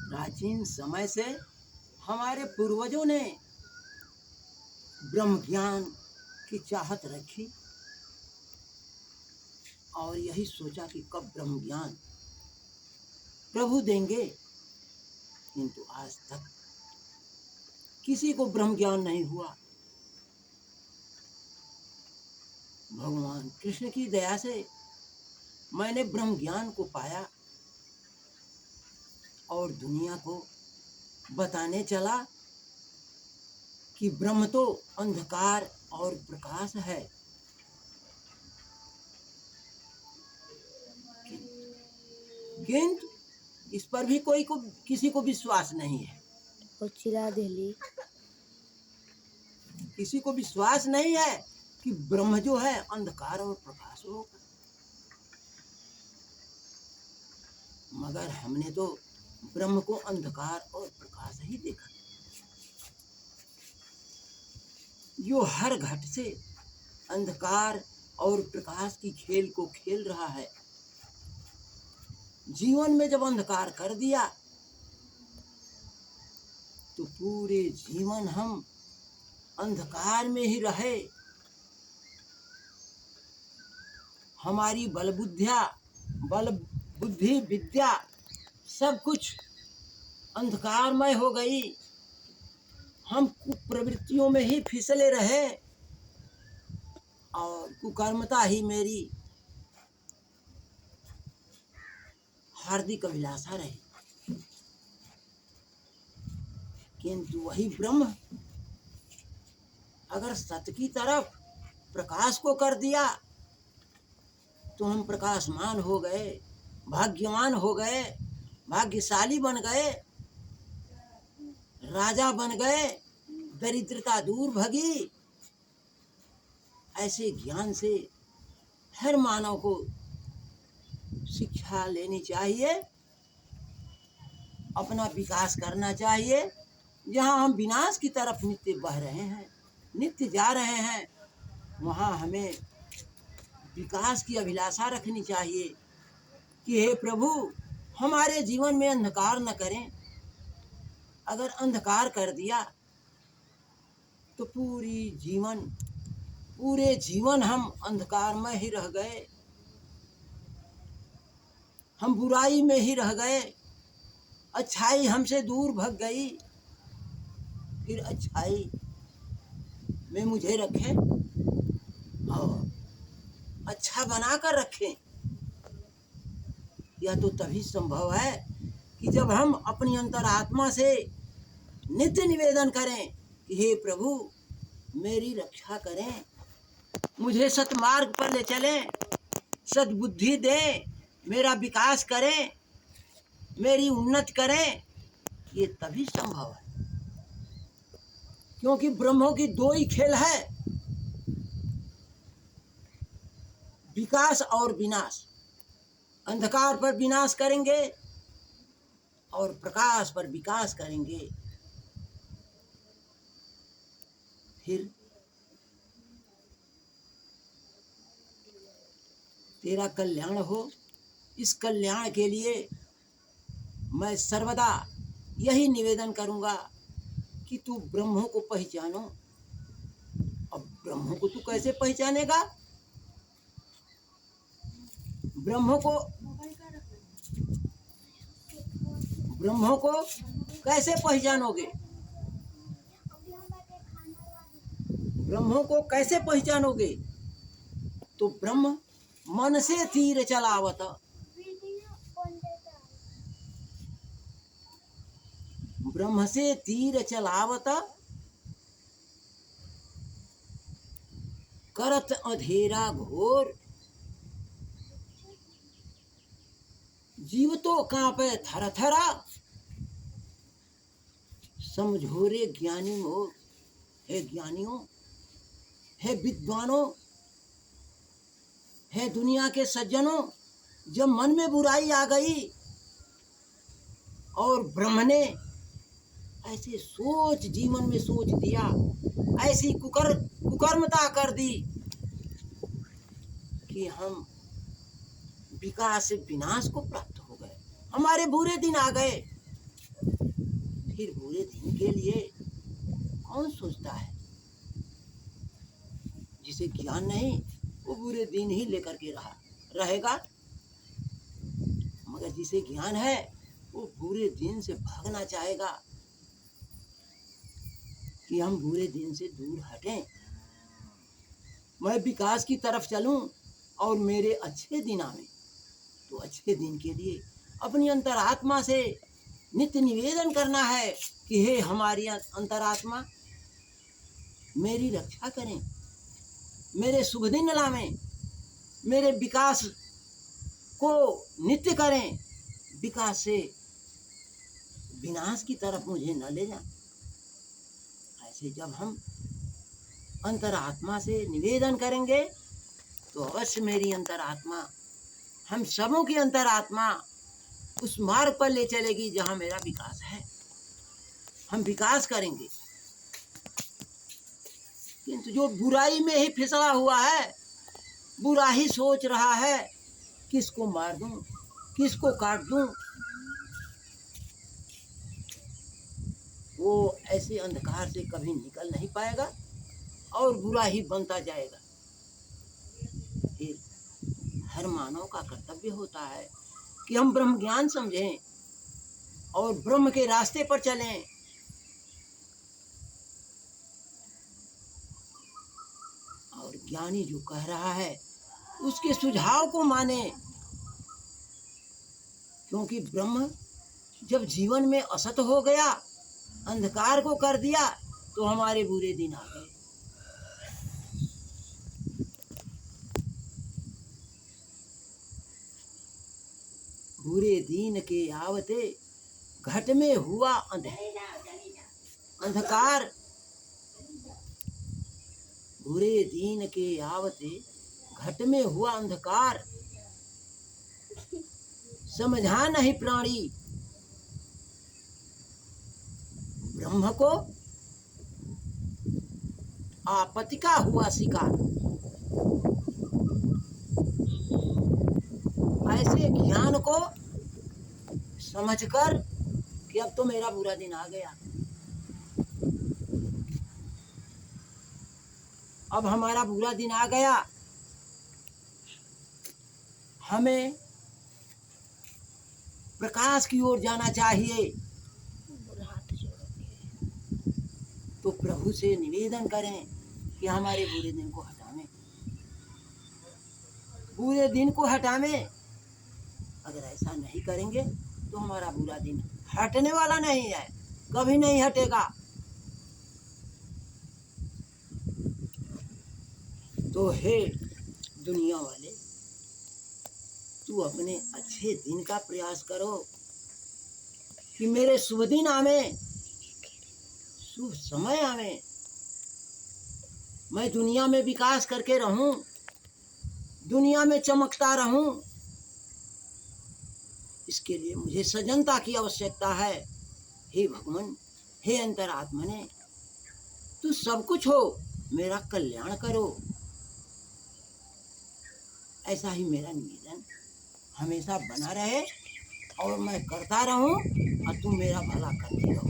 प्राचीन समय से हमारे पूर्वजों ने ब्रह्म ज्ञान की चाहत रखी और यही सोचा कि कब ब्रह्म ज्ञान प्रभु देंगे, किंतु आज तक किसी को ब्रह्म ज्ञान नहीं हुआ। भगवान कृष्ण की दया से मैंने ब्रह्म ज्ञान को पाया और दुनिया को बताने चला कि ब्रह्म तो अंधकार और प्रकाश है। किंतु इस पर भी किसी को विश्वास नहीं है। और चिरा दिली किसी को विश्वास नहीं है कि ब्रह्म जो है अंधकार और प्रकाश होगा। मगर हमने तो ब्रह्म को अंधकार और प्रकाश ही देखा, जो हर घट से अंधकार और प्रकाश की खेल को खेल रहा है। जीवन में जब अंधकार कर दिया तो पूरे जीवन हम अंधकार में ही रहे। हमारी बल बुद्धि विद्या सब कुछ अंधकारमय हो गई। हम कुप्रवृत्तियों में ही फिसले रहे और कुकर्मता ही मेरी हार्दिक अभिलाषा रही। किंतु वही ब्रह्म अगर सत्य की तरफ प्रकाश को कर दिया तो हम प्रकाशमान हो गए, भाग्यवान हो गए, भाग्यशाली बन गए, राजा बन गए, दरिद्रता दूर भगी। ऐसे ज्ञान से हर मानव को शिक्षा लेनी चाहिए, अपना विकास करना चाहिए। जहाँ हम विनाश की तरफ नित्य बह रहे हैं, नित्य जा रहे हैं, वहाँ हमें विकास की अभिलाषा रखनी चाहिए कि हे प्रभु हमारे जीवन में अंधकार न करें। अगर अंधकार कर दिया तो पूरे जीवन हम अंधकार में ही रह गए, हम बुराई में ही रह गए, अच्छाई हमसे दूर भग गई। फिर अच्छाई में मुझे रखें और अच्छा बना कर रखें। यह तो तभी संभव है कि जब हम अपनी अंतरात्मा से नित्य निवेदन करें कि हे प्रभु मेरी रक्षा करें, मुझे सतमार्ग पर ले चलें, सद्बुद्धि दें, मेरा विकास करें, मेरी उन्नति करें। ये तभी संभव है, क्योंकि ब्रह्मों की दो ही खेल है, विकास और विनाश। अंधकार पर विनाश करेंगे और प्रकाश पर विकास करेंगे। फिर तेरा कल्याण हो। इस कल्याण के लिए मैं सर्वदा यही निवेदन करूंगा कि तू ब्रह्मों को पहचानो। अब ब्रह्मों को तू कैसे पहचानेगा? ब्रह्मों को कैसे पहचानोगे? ब्रह्मों को कैसे पहचानोगे? तो ब्रह्म मन से तीर चलावत, ब्रह्म से तीर चलावत, करत अंधेरा घोर, जीव तो कांपे थर थरा, समझो रे ज्ञानी मोर। हे ज्ञानियों, हे विद्वानों, हे दुनिया के सज्जनों, जब मन में बुराई आ गई और ब्रह्म ने ऐसे जीवन में सोच दिया, ऐसी कुकर्मता कर दी कि हम विकास से विनाश को प्राप्त हो गए, हमारे बुरे दिन आ गए। फिर बुरे दिन के लिए कौन सोचता है? जिसे ज्ञान नहीं वो बुरे दिन ही लेकर के रहेगा, मगर जिसे ज्ञान है वो बुरे दिन से भागना चाहेगा कि हम बुरे दिन से दूर हटें, मैं विकास की तरफ चलूं और मेरे अच्छे दिन आवे। तो अच्छे दिन के लिए अपनी अंतरात्मा से नित्य निवेदन करना है कि हे हमारी अंतरात्मा मेरी रक्षा करें, मेरे शुभ दिन लावें, मेरे विकास को नित्य करें, विकास से विनाश की तरफ मुझे न ले जाएं। ऐसे जब हम अंतरात्मा से निवेदन करेंगे तो अवश्य मेरी अंतरात्मा, हम सबों की अंतरात्मा उस मार्ग पर ले चलेगी जहाँ मेरा विकास है। हम विकास करेंगे, किंतु जो बुराई में ही फिसला हुआ है, बुरा ही सोच रहा है, किसको मार दूं, किसको काट दूं, वो ऐसे अंधकार से कभी निकल नहीं पाएगा और बुरा ही बनता जाएगा। फिर हर मानव का कर्तव्य होता है कि हम ब्रह्म ज्ञान समझें और ब्रह्म के रास्ते पर चलें। और ज्ञानी जो कह रहा है उसके सुझाव को माने, क्योंकि ब्रह्म जब जीवन में असत हो गया, अंधकार को कर दिया, तो हमारे बुरे दिन आ गए। बुरे दिन के आवते घट में हुआ अंधकार, बुरे दिन के आवते घट में हुआ अंधकार, समझा नहीं प्राणी ब्रह्म को आपत्ति का हुआ शिकार। ऐसे ज्ञान को समझकर कि अब तो मेरा बुरा दिन आ गया, अब हमारा बुरा दिन आ गया, हमें प्रकाश की ओर जाना चाहिए, तो प्रभु से निवेदन करें कि हमारे बुरे दिन को हटावें, बुरे दिन को हटावें। अगर ऐसा नहीं करेंगे तो हमारा बुरा दिन हटने वाला नहीं है, कभी नहीं हटेगा। तो हे दुनिया वाले, तू अपने अच्छे दिन का प्रयास करो कि मेरे शुभ दिन आवे, शुभ समय आवे, मैं दुनिया में विकास करके रहूं, दुनिया में चमकता रहूं। इसके लिए मुझे सजनता की आवश्यकता है। हे भगवान, हे अंतरात्मने, तू सब कुछ हो, मेरा कल्याण करो। ऐसा ही मेरा निवेदन हमेशा बना रहे और मैं करता रहूं और तुम मेरा भला करते रहो।